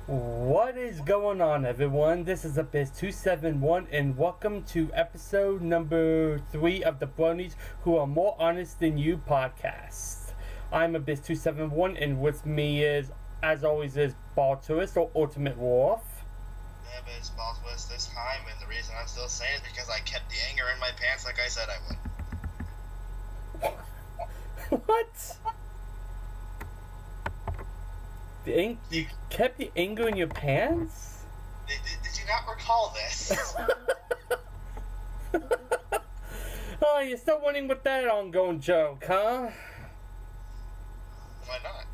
What is going on, everyone? This is Abyss271, and welcome to episode number 3 of the Bronies Who Are More Honest Than You podcast. I'm Abyss271, and with me is, as always, is Ball Tourist or Ultimate Wolf. Yeah, but it's Ball Twist this time, and the reason I'm still saying it is because I kept the anger in my pants like I said I would. What? You kept the anger in your pants? Did you not recall this? Oh, you're still running with that ongoing joke, huh? Why not?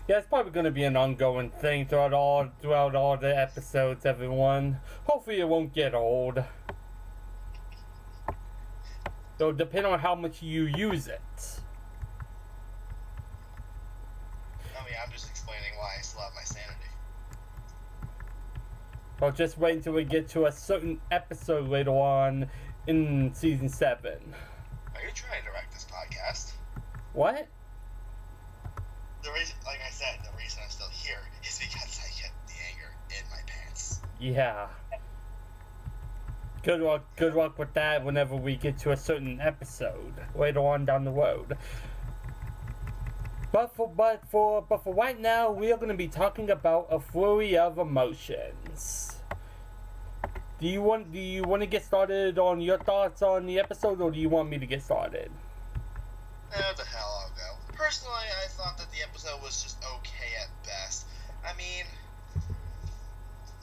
Yeah, it's probably going to be an ongoing thing throughout all the episodes, everyone. Hopefully it won't get old. It'll depend on how much you use it. I'm just explaining why I still have my sanity. Well, just wait until we get to a certain episode later on in season 7. Are you trying to wreck this podcast? What? The reason, like I said, the reason I'm still here is because I kept the anger in my pants. Yeah. Good luck with that whenever we get to a certain episode later on down the road. But for right now, we are going to be talking about a flurry of emotions. Do you want to get started on your thoughts on the episode, or do you want me to get started? What the hell, I'll go. Personally, I thought that the episode was just okay at best. I mean,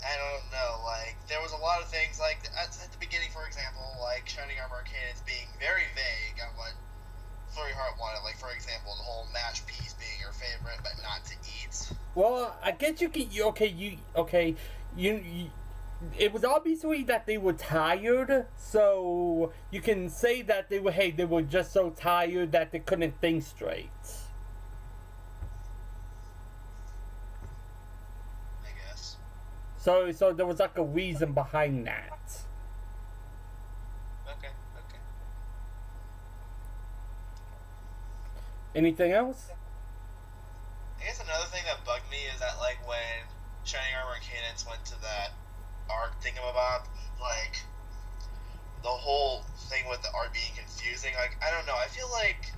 I don't know, like, there was a lot of things, like, at the beginning, for example, like, Shining Armor Cadence being very vague on what Flurry Heart wanted, like, for example, the whole mashed peas being your favorite, but not to eat. Well, I guess you can, it was obviously that they were tired, so you can say that they were just so tired that they couldn't think straight. I guess. So there was like a reason behind that. Okay. Anything else? I guess another thing that bugged me is that, like, when Shining Armor and Cadence went to that art thingamabob, like, the whole thing with the art being confusing, like, I don't know, I feel like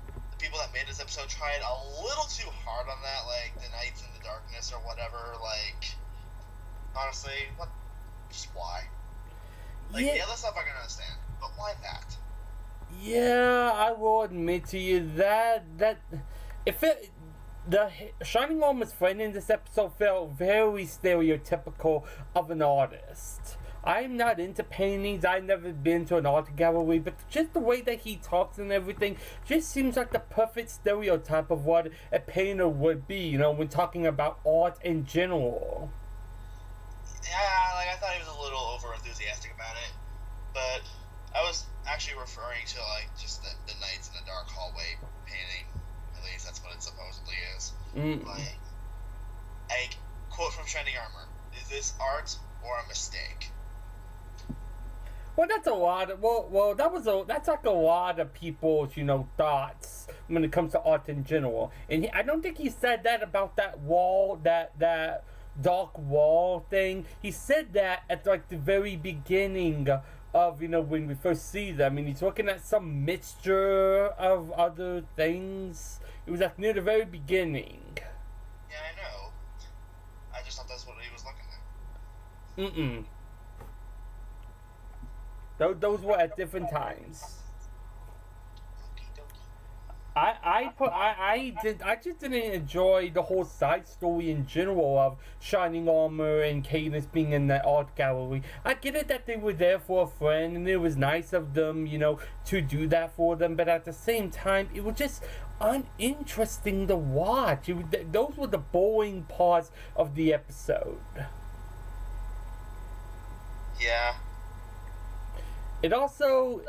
the people that made this episode tried a little too hard on that, like, the Nights in the Darkness or whatever, like, honestly, just why? Like, yeah. The other stuff I can understand, but why that? Yeah, I will admit to you that the Shining Armor's friend in this episode felt very stereotypical of an artist. I'm not into paintings, I've never been to an art gallery, but just the way that he talks and everything just seems like the perfect stereotype of what a painter would be, when talking about art in general. Yeah, like, I thought he was a little over enthusiastic about it, but I was actually referring to, like, just the Nights in the Dark Hallway painting. At least that's what it supposedly is. Like, quote from Shining Armor: "Is this art or a mistake?" Well, that's a lot of, that's like a lot of people's, thoughts when it comes to art in general. And I don't think he said that about that wall, that dark wall thing. He said that at, like, the very beginning of, when we first see them. I mean, he's looking at some mixture of other things. It was, like, near the very beginning. Yeah, I know. I just thought that's what he was looking at. Those were at different times. Okie dokie. I just didn't enjoy the whole side story in general of Shining Armor and Cadence being in that art gallery. I get it that they were there for a friend and it was nice of them, to do that for them, but at the same time, it was just uninteresting to watch. Those were the boring parts of the episode. Yeah. I also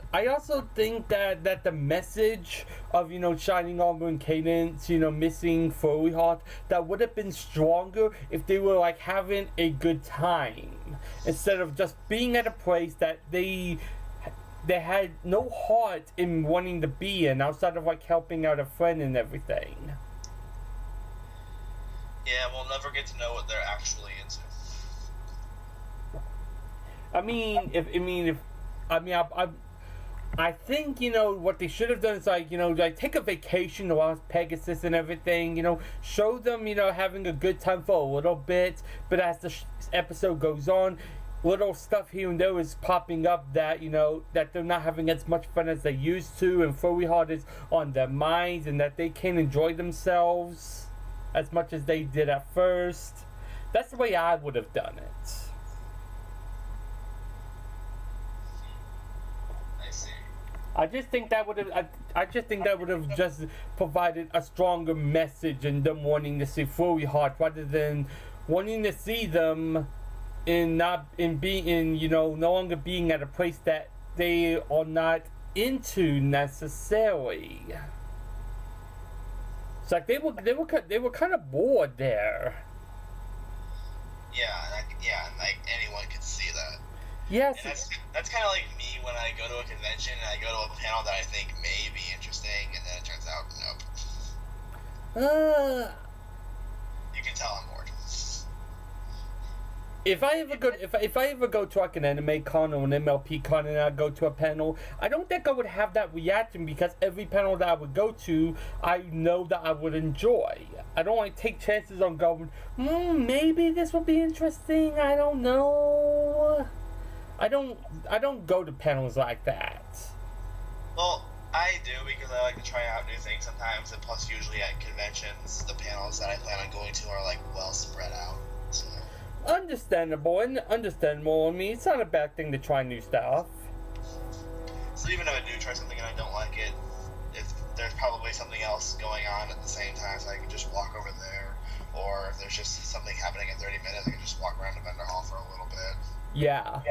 think that the message of, Shining Armor and Cadence, missing Flurry Heart, that would have been stronger if they were, like, having a good time. Instead of just being at a place that they had no heart in wanting to be in, outside of, like, helping out a friend and everything. Yeah, we'll never get to know what they're actually into. I think, what they should have done is, like take a vacation to watch Pegasus and everything, show them, having a good time for a little bit, but as the episode goes on, little stuff here and there is popping up that, that they're not having as much fun as they used to, and Flurry Heart is on their minds, and that they can't enjoy themselves as much as they did at first. That's the way I would have done it. I just think that would have. I just think that would have just provided a stronger message in them wanting to see Flurry Heart rather than wanting to see them no longer being at a place that they are not into necessarily. It's like they were kind of bored there. Yeah, like anyone could see that. Yes. And that's kind of like me when I go to a convention and I go to a panel that I think may be interesting, and then it turns out nope. You can tell I'm bored. If I ever go to like an anime con or an MLP con and I go to a panel, I don't think I would have that reaction because every panel that I would go to, I know that I would enjoy. I don't want to take chances on going, maybe this will be interesting. I don't know. I don't go to panels like that. Well, I do because I like to try out new things sometimes, and plus usually at conventions, the panels that I plan on going to are like well spread out. So. Understandable. I mean, it's not a bad thing to try new stuff. So even if I do try something and I don't like it, there's probably something else going on at the same time, so I can just walk over there. Or if there's just something happening in 30 minutes, I can just walk around the vendor hall for a little bit. Yeah.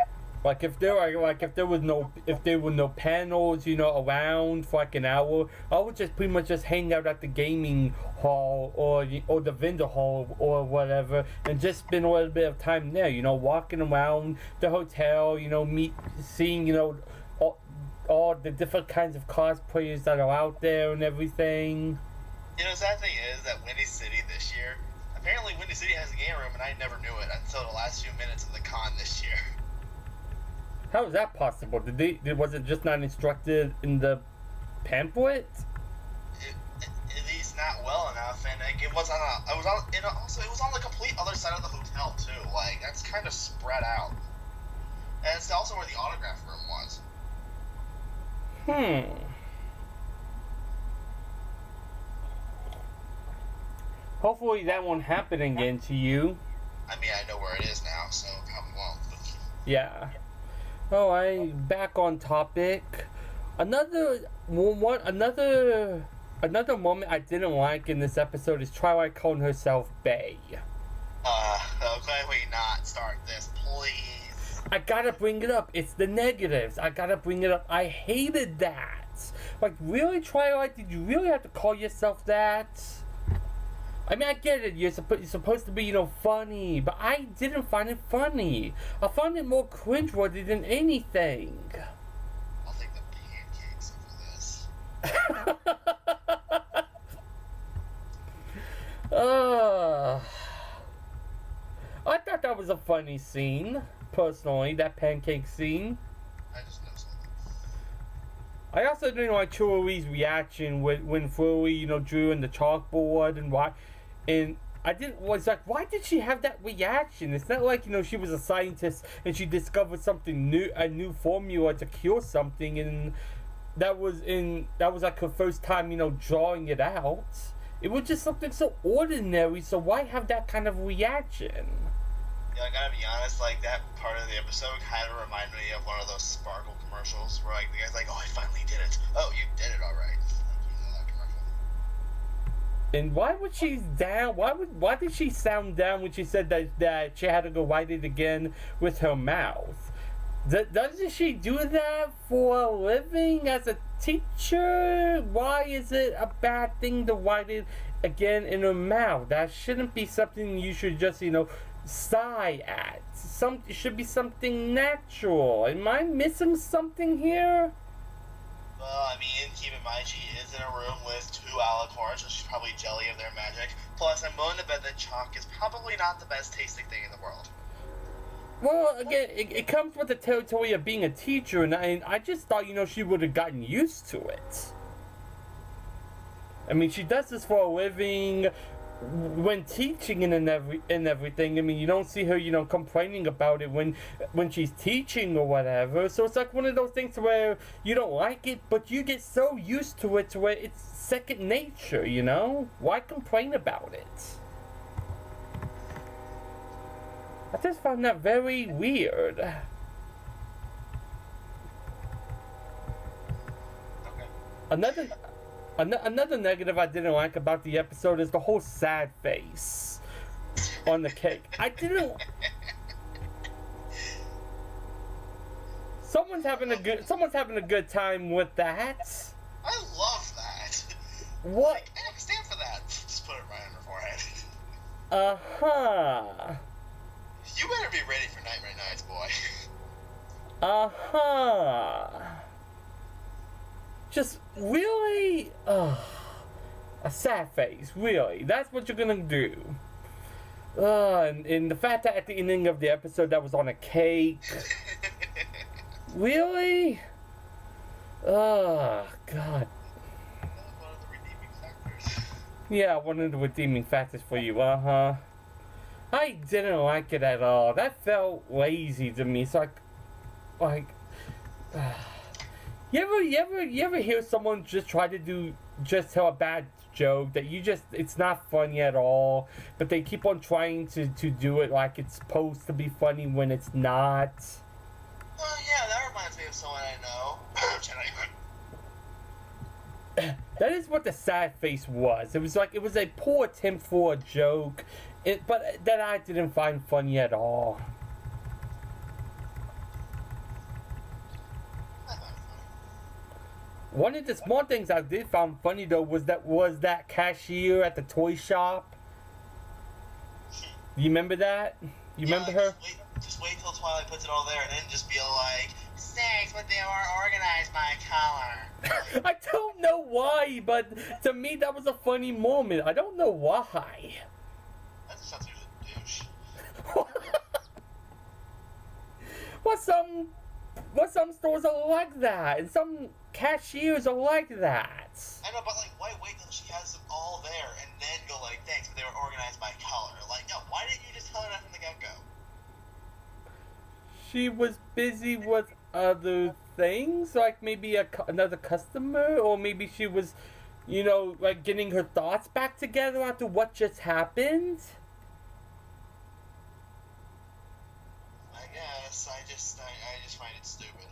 Like if there were no panels, around for like an hour, I would just pretty much just hang out at the gaming hall or the vendor hall or whatever, and just spend a little bit of time there, walking around the hotel, seeing, all the different kinds of cosplayers that are out there and everything. The sad thing is that Windy City this year, apparently Windy City has a game room, and I never knew it until the last few minutes of the con this year. How is that possible? Was it just not instructed in the pamphlet? At least not well enough, and it was on the complete other side of the hotel too. Like that's kind of spread out, and it's also where the autograph room was. Hopefully that won't happen again to you. I mean, I know where it is now, so it probably won't. Yeah. Alright, back on topic. Another moment I didn't like in this episode is Twilight calling herself Bae. Okay, we not start this, please. I gotta bring it up. It's the negatives. I gotta bring it up. I hated that. Like, really, Twilight? Did you really have to call yourself that? I mean, I get it. You're supposed to be, funny, but I didn't find it funny. I found it more cringeworthy than anything. I'll take the pancakes over this. I thought that was a funny scene, personally, that pancake scene. I just know something. I also didn't like Churri's reaction when Flurry, drew in the chalkboard and why. And why did she have that reaction? It's not like, she was a scientist and she discovered something new, a new formula to cure something, and that was like her first time, drawing it out. It was just something so ordinary, so why have that kind of reaction? Yeah, I gotta be honest, like, that part of the episode kind of reminded me of one of those Sparkle commercials where, like, the guy's like, oh, I finally did it. Oh, you did it, alright. And why would she down? Why did she sound down when she said that she had to go write it again with her mouth? Doesn't she do that for a living as a teacher? Why is it a bad thing to write it again in her mouth? That shouldn't be something you should just, sigh at. It should be something natural. Am I missing something here? Well, I mean, keep in mind she is in a room with 2 alicorns, so she's probably jelly of their magic. Plus, I'm willing to bet that chalk is probably not the best tasting thing in the world. Well, again, it comes with the territory of being a teacher, and I just thought, she would have gotten used to it. I mean, she does this for a living when teaching and everything. I mean, you don't see her, complaining about it when she's teaching or whatever. So it's like one of those things where you don't like it, but you get so used to it to where it's second nature, Why complain about it? I just found that very weird. Okay. Another negative I didn't like about the episode is the whole sad face on the cake. I didn't. Someone's having a good time with that. I love that. What? Like, I stand for that. Just put it right on her forehead. Uh-huh. You better be ready for Nightmare Nights, boy. Uh-huh. Just really, a sad face, really. That's what you're gonna do. And the fact that at the ending of the episode that was on a cake. Really? Oh, God. That was one of the redeeming factors. Yeah, one of the redeeming factors for you, uh-huh. I didn't like it at all. That felt lazy to me. It's like, you ever hear someone just try to tell a bad joke that it's not funny at all, but they keep on trying to do it like it's supposed to be funny when it's not? Oh, yeah, that reminds me of someone I know. That is what the sad face was. It was a poor attempt for a joke, but that I didn't find funny at all. One of the small things I did find funny though was that cashier at the toy shop. You remember that? You remember her? Just wait till Twilight puts it all there and then just be like, thanks, but they were organized by color. I don't know why, but to me that was a funny moment. I don't know why. That just sounds like a douche. Well, some stores are like that, and some cashiers are like that. I know, but why wait till she has them all there and then go thanks, but they were organized by color? No, why didn't you just tell her that from the get-go? She was busy with other things, like maybe another customer, or maybe she was, getting her thoughts back together after what just happened. I guess. I just find it stupid.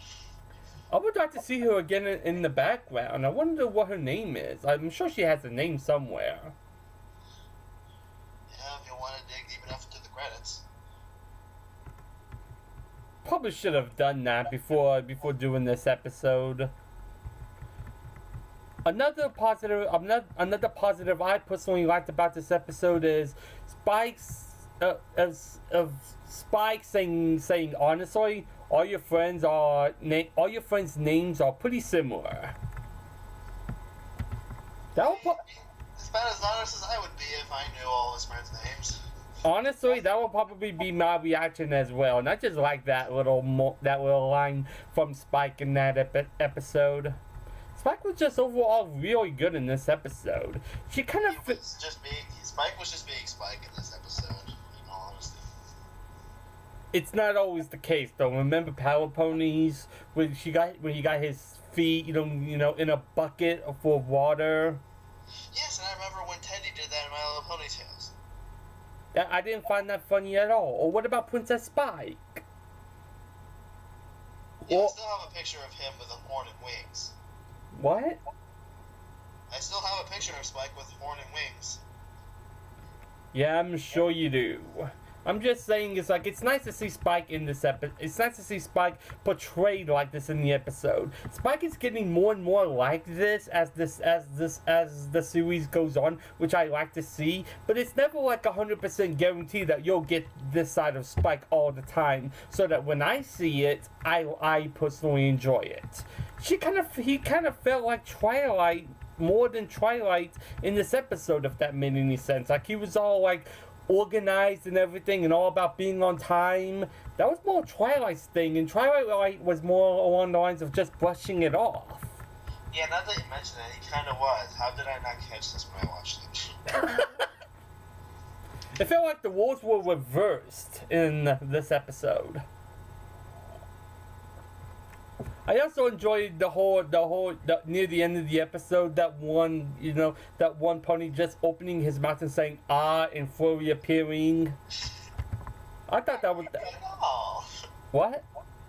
I would like to see her again in the background. I wonder what her name is. I'm sure she has a name somewhere. Yeah, if you want to dig deep enough into the credits. Probably should have done that before doing this episode. Another positive I personally liked about this episode is Spike saying honestly, all your friends' names are pretty similar. That would as about as honest as I would be if I knew all his friends' names. Honestly, that will probably be my reaction as well. Not just like that little line from Spike in that episode. Spike was just overall really good in this episode. She kind of Spike was just being Spike in this episode. In all honesty. It's not always the case though. Remember Power Ponies when he got his feet, in a bucket full of water. Yes, and I remember when Teddy did that in My Little Pony Tales. I didn't find that funny at all. Or what about Princess Spike? Yeah, I still have a picture of him with a horn and wings. What? I still have a picture of Spike with horn and wings. Yeah, I'm sure you do. I'm just saying, it's nice to see Spike in this episode. It's nice to see Spike portrayed like this in the episode. Spike is getting more and more like this as the series goes on, which I like to see. But it's never 100% guaranteed that you'll get this side of Spike all the time. So that when I see it, I personally enjoy it. he kind of felt like Twilight more than Twilight in this episode, if that made any sense. Like he was all like organized and everything and all about being on time. That was more Twilight's thing, and Twilight was more along the lines of just brushing it off. Yeah, now that you mention it, he kind of was. How did I not catch this when I watched it? It felt like the roles were reversed in this episode. I also enjoyed the near the end of the episode, that one pony just opening his mouth and saying "ah" and Flurry appearing. I thought that was what?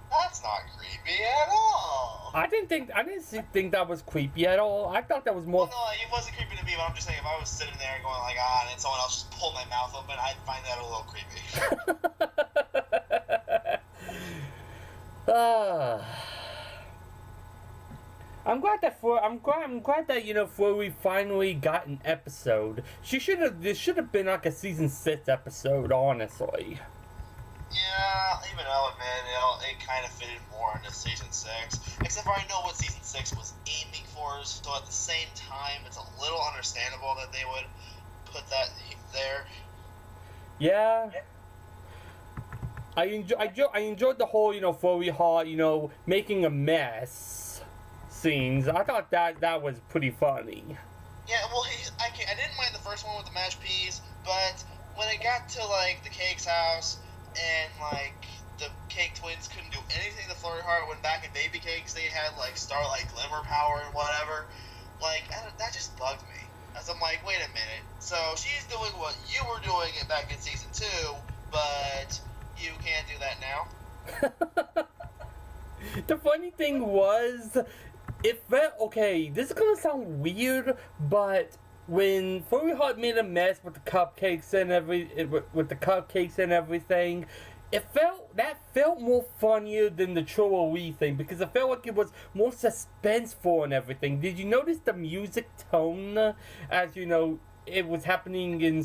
That's not creepy at all. I didn't think that was creepy at all. I thought that was more. Well, no, it wasn't creepy to me, but I'm just saying if I was sitting there going like ah, and then someone else just pulled my mouth open, I'd find that a little creepy. I'm glad that Flurry finally got an episode. This should have been like a season 6 episode, honestly. Yeah, even though it kind of fitted more into season 6. Except for I know what season 6 was aiming for, so at the same time, it's a little understandable that they would put that there. Yeah. I enjoyed the whole, Flurry Heart, making a mess scenes. I thought that was pretty funny. Yeah, well, I didn't mind the first one with the mashed peas, but when it got to, like, the Cake's house, and, like, the Cake twins couldn't do anything to Flurry Heart, when back in Baby Cakes they had, like, Starlight Glimmer power and whatever, like, that just bugged me. As I'm like, wait a minute, so she's doing what you were doing back in season 2, but you can't do that now? The funny thing was, it felt, okay, this is gonna sound weird, but when Flurry Heart made a mess with the cupcakes and everything, it felt more funnier than the Chororee thing, because it felt like it was more suspenseful and everything. Did you notice the music tone as it was happening in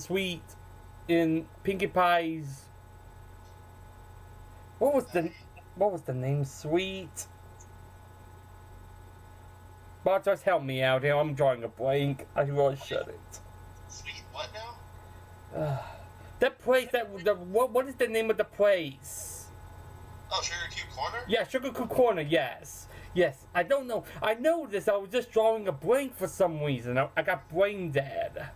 Pinkie Pie's? What was the name? Sweet. Bartos, help me out here. I'm drawing a blank. I really shouldn't. Sweet what now? That place, what is the name of the place? Oh, Sugar Cube Corner? Yeah, Sugar Cube Corner, yes. Yes, I don't know. I know this, I was just drawing a blank for some reason. I got brain dead.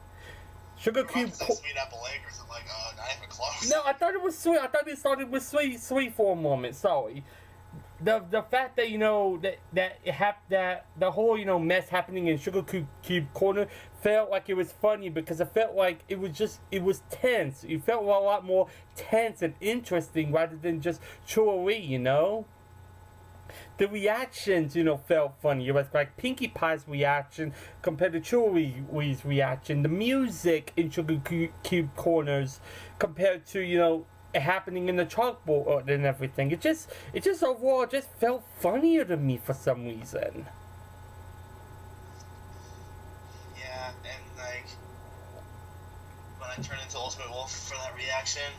Sugar Cube Corner. Sweet Apple Egg or something, like, not even close. No, I thought it was sweet. I thought it started with sweet for a moment, sorry. The fact that that the whole mess happening in Sugar Cube Corner felt like it was funny, because it felt like it was tense. It felt a lot more tense and interesting rather than just Chororee, The reactions, felt funny. It was like Pinkie Pie's reaction compared to Chororee's reaction. The music in Sugar Cube Corners compared to, happening in the chalkboard and everything. It just overall just felt funnier to me for some reason. Yeah, and like when I turned into Ultimate Wolf for that reaction,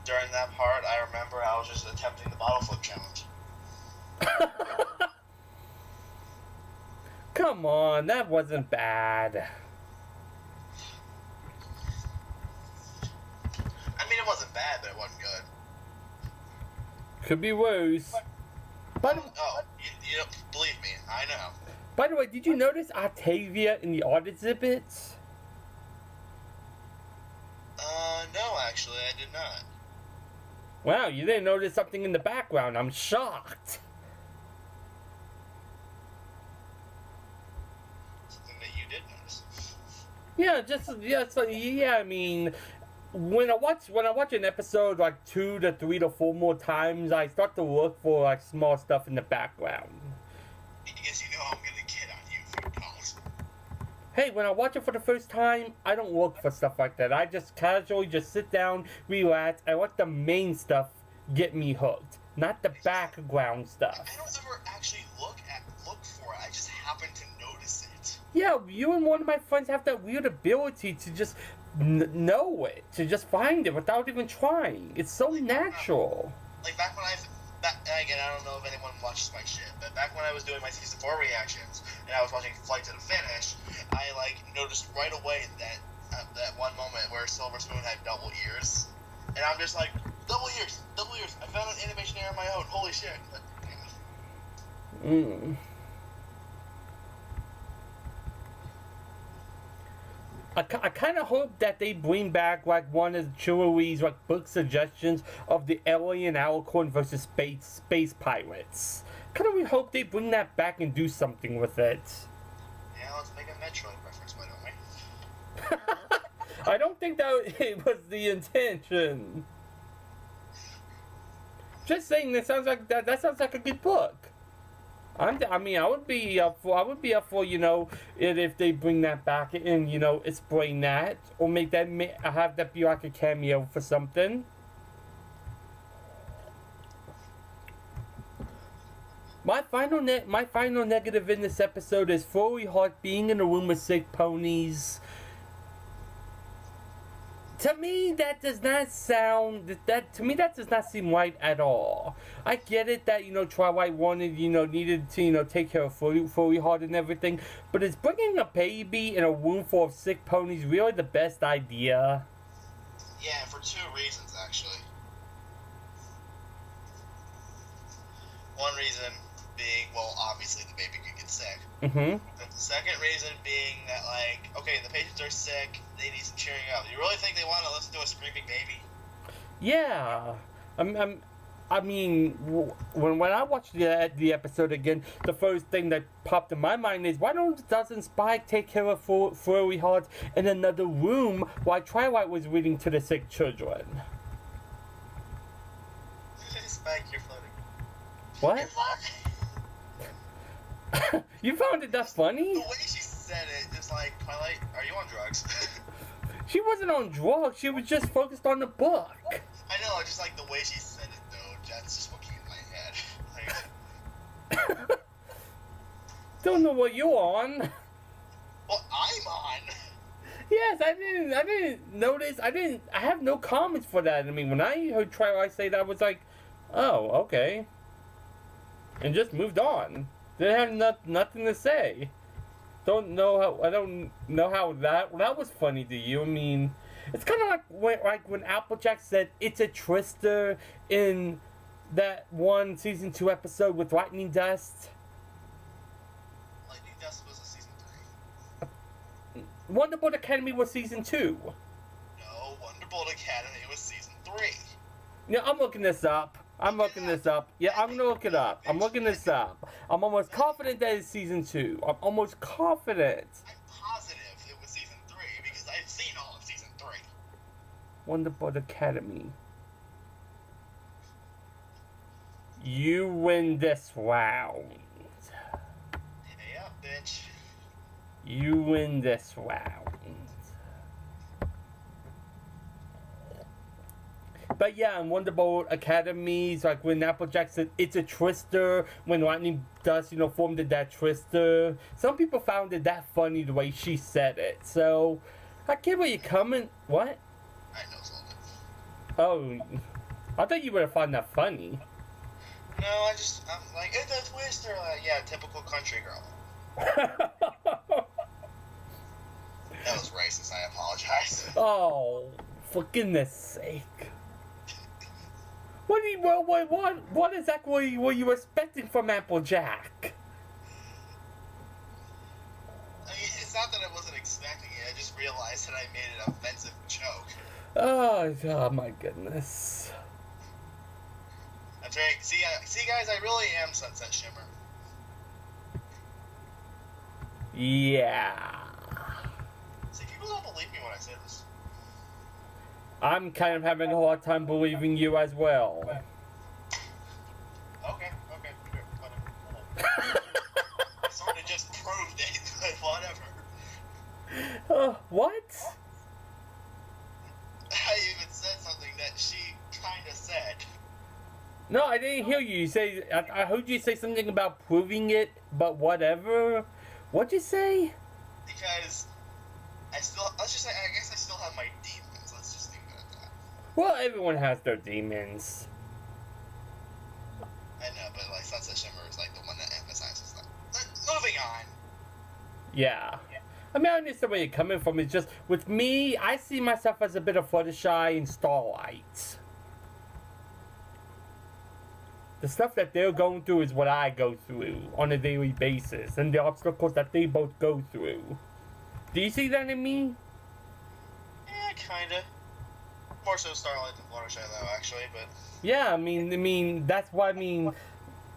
during that part I remember I was just attempting the bottle flip challenge. Come on, that wasn't bad. I mean, it wasn't bad, but it wasn't good. Could be worse. But you don't believe me, I know. By the way, did you notice Octavia in the art exhibits? No, actually, I did not. Wow, you didn't notice something in the background. I'm shocked. Something that you did notice. I mean, when I watch an episode like 2 to 3 to 4 more times, I start to look for like small stuff in the background. Because I'm gonna get on you if you don't. Hey, when I watch it for the first time, I don't look for stuff like that. I just casually just sit down, relax. I let the main stuff get me hooked, not the background stuff. I don't ever actually look for it. I just happen to notice it. Yeah, you and one of my friends have that weird ability to just know it, to just find it without even trying. It's so natural. Like back again, I don't know if anyone watches my shit, but back when I was doing my season 4 reactions and I was watching Flight to the Finish, I like noticed right away that that one moment where Silver Spoon had double ears, and I'm just like, double ears. I found an animation error of my own. Holy shit! But, I kind of hope that they bring back like one of Chewy's like book suggestions of the alien alicorn versus space pirates. Kind of hope they bring that back and do something with it. Yeah, let's make a Metroid reference, why don't we? I don't think that it was the intention. Just saying, that sounds like that sounds like a good book. I would be up for if they bring that back and explain that or make that have that be like a cameo for something. My final negative in this episode is Flurry Heart being in a room with sick ponies. To me, that does not seem right at all. I get it that, Twilight needed to, take care of Flurry Heart and everything, but is bringing a baby in a room full of sick ponies really the best idea? Yeah, for two reasons, actually. One reason being, well, obviously the baby could get sick. Mm-hmm. But the second reason being that, like, okay, the patients are sick, they need some cheering up. You really think they want to listen to a screaming baby? Yeah. I mean, when I watched the episode again, the first thing that popped in my mind is, why doesn't Spike take care of Flurry Heart in another room while Twilight was reading to the sick children? Spike, you're floating. What? You're floating. You found it that funny? The way she said it, just like, Twilight, are you on drugs? She wasn't on drugs, she was just focused on the book. I know, just like the way she said it though, that's just what came in my head. Like, don't know what you're on. well, I'm on. Yes, I didn't notice, I have no comments for that. I mean, when I heard Twilight say that, I was like, oh, okay. And just moved on. Didn't have nothing to say. I don't know how that was funny to you. I mean, it's kind of like when Applejack said it's a twister in that one season 2 episode with Lightning Dust. Lightning Dust was a season 3. Wonderbolt Academy was season 2. No, Wonderbolt Academy was season 3. Yeah, I'm looking this up. Yeah, I'm gonna look it up. I'm looking this up. I'm almost confident that it's season 2. I'm almost confident. I'm positive it was season 3 because I've seen all of season 3. Wonderbolt Academy. You win this round. Yeah, bitch. You win this round. But yeah, in Wonderbolt Academies, like when Applejack said it's a twister, when Lightning Dust, formed that twister. Some people found it that funny the way she said it. So, I get where you're coming. What? I know something. Oh, I thought you would have found that funny. No, I'm like, it's a twister. Yeah, typical country girl. That was racist, I apologize. Oh, for goodness sake. What exactly were you expecting from Applejack? I mean, it's not that I wasn't expecting it, I just realized that I made an offensive joke. Oh my goodness. That's right. See, guys, I really am Sunset Shimmer. Yeah. See, people don't believe me when I say this. I'm kind of having a hard time believing you as well. Okay, whatever. I sort of just proved it, but whatever. What? I even said something that she kind of said. No, I didn't hear you. I heard you say something about proving it, but whatever. What'd you say? Because I guess I still have my demons. Let's just leave it at that. Well, everyone has their demons. shine. Yeah. I mean, I understand where you're coming from. It's just, with me, I see myself as a bit of Fluttershy and Starlight. The stuff that they're going through is what I go through on a daily basis, and the obstacles that they both go through. Do you see that in me? Yeah, kinda. More so Starlight than Fluttershy, though, actually, but... Yeah, I mean, that's why,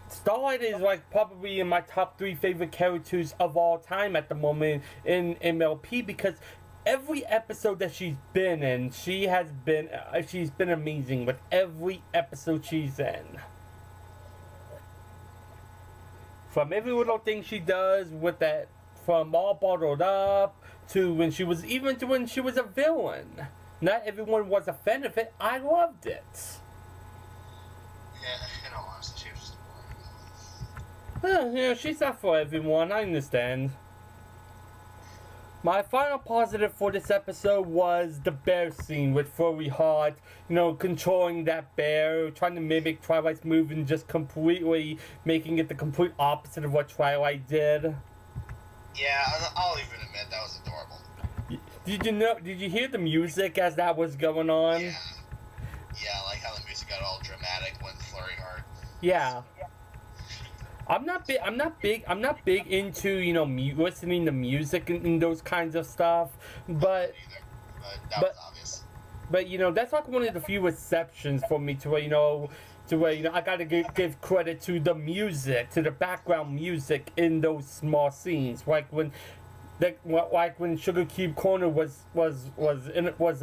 Starlight is, like, probably in my top 3 favorite characters of all time at the moment in MLP, because every episode that she's been in, she's been amazing with every episode she's in. From every little thing she does with that, from All Bottled Up to when she was a villain. Not everyone was a fan of it. I loved it. Yeah, in all honesty, she was just a boring villain. She's not for everyone. I understand. My final positive for this episode was the bear scene with Flurry Heart, controlling that bear, trying to mimic Twilight's move and just completely making it the complete opposite of what Twilight did. Yeah, I'll even admit that was adorable. Did you hear the music as that was going on? Yeah. Yeah, like how the music got all dramatic when Flurry Heart. Yeah. I'm not big into, listening to music and those kinds of stuff, but that was obvious. But, that's like one of the few exceptions for me to where, I gotta give credit to the music, to the background music in those small scenes, like when Sugar Cube Corner was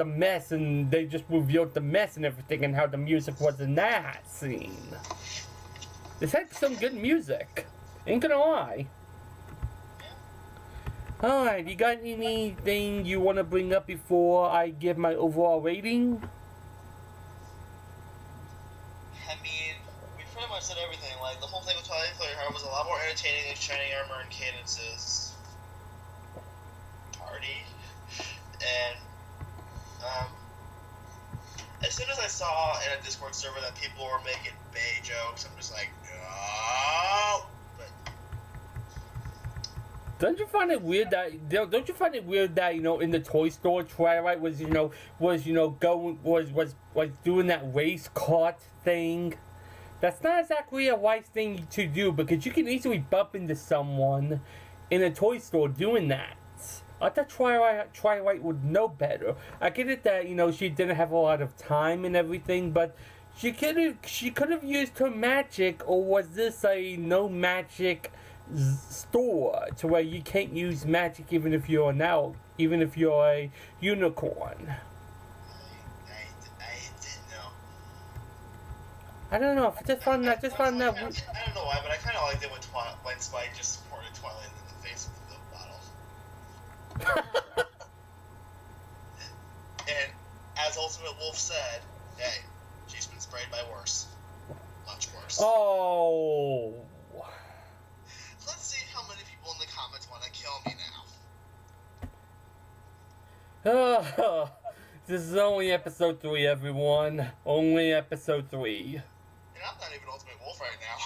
a mess, and they just revealed the mess and everything, and how the music was in that scene. This had some good music. Ain't gonna lie. Alright, you got anything you want to bring up before I give my overall rating? I mean, we pretty much said everything. Like, the whole thing with Twilight and Flurry Heart was a lot more entertaining than Shining Armor and Cadence's party. And, as soon as I saw in a Discord server that people were making Bay jokes, I'm just like, no. But don't you find it weird that in the toy store Twilight was doing that race cart thing? That's not exactly a wise thing to do, because you can easily bump into someone in a toy store doing that. I thought Twilight would know better. I get it that, she didn't have a lot of time and everything, but she could have used her magic, or was this a no magic store to where you can't use magic even if you're a unicorn? I didn't know. I don't know. I just found that. I don't know why, but I kind of liked it when Spike just supported Twilight in the face with the bottle. And as Ultimate Wolf said, hey, she's been sprayed by worse. Much worse. Oh. Let's see how many people in the comments want to kill me now. This is only episode 3, everyone. Only episode 3. And I'm not even Ultimate Wolf right now.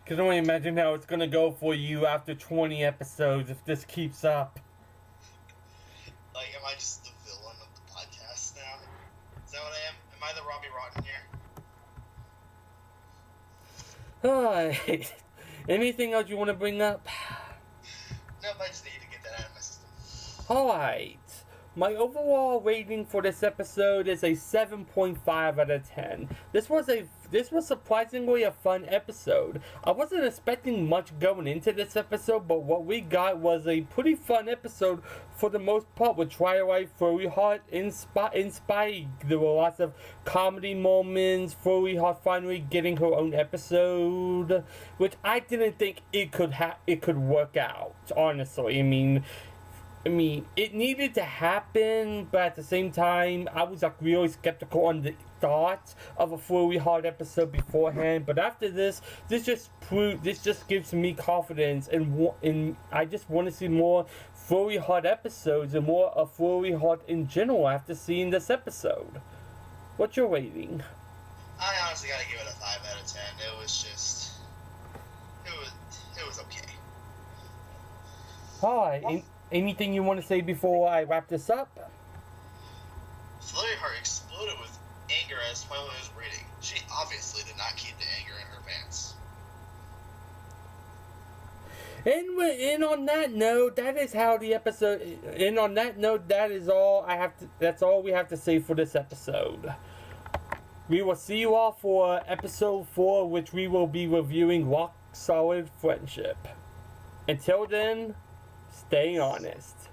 Can only imagine how it's gonna go for you after 20 episodes if this keeps up. Like, am I just the villain of the podcast now? Is that what I am? Am I the Robbie Rotten here? Alright. Anything else you want to bring up? Nope, I just need to get that out of my system. Alright. My overall rating for this episode is a 7.5 out of 10. This was surprisingly a fun episode. I wasn't expecting much going into this episode, but what we got was a pretty fun episode for the most part, with Twilight, Flurry Heart inspired. There were lots of comedy moments, Flurry Heart finally getting her own episode, which I didn't think it could work out, honestly. I mean, it needed to happen, but at the same time, I was like really skeptical on the thought of a Flurry Heart episode beforehand. But after this just gives me confidence, and I just want to see more Flurry Heart episodes and more of Flurry Heart in general after seeing this episode. What's your rating? I honestly gotta give it a 5 out of 10. It was it was okay. Alright, anything you want to say before I wrap this up? Flurry Heart exploded with anger as Twilight was reading. She obviously did not keep the anger in her pants. And on that note, that is how the episode. And on that note, that is all I have to. That's all we have to say for this episode. We will see you all for episode 4, which we will be reviewing Rock Solid Friendship. Until then, stay honest.